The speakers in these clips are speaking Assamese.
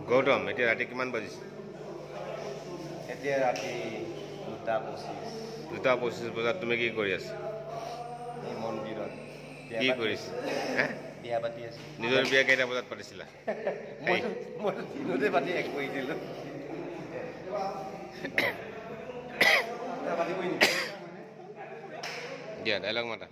গৌতম এতিয়া ৰাতি কিমান বাজিছে? এতিয়া ৰাতি 2:25 বজাত তুমি কি কৰি আছা? এই মন্দিৰত কি কৰিছা? বিয়া পাতি আছো। নিজৰ বিয়া কেইটা বজাত পাতিছিলা? মই দিনতে পাতি এক কৰি দিলোঁ। দিয়া ডাইলগ মাতা।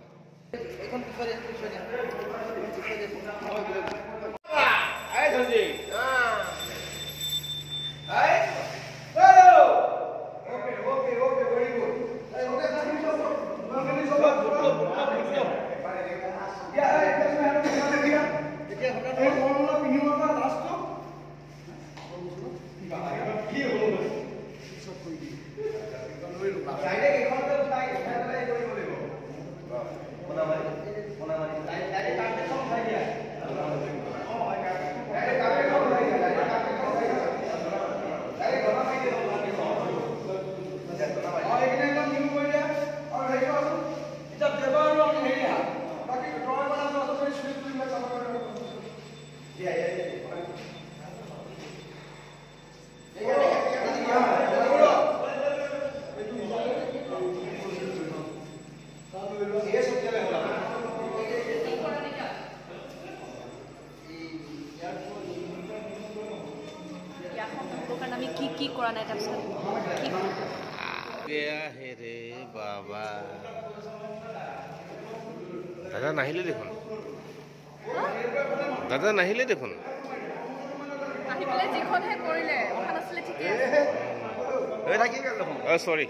আমি কি কি কৰা নাই তাৰপিছত হে বাবা দাদা নাহিলে দেখোন আহি পেলাই যিখনহে কৰিলে কথা নাছিলে ঠিকে আছে সৰি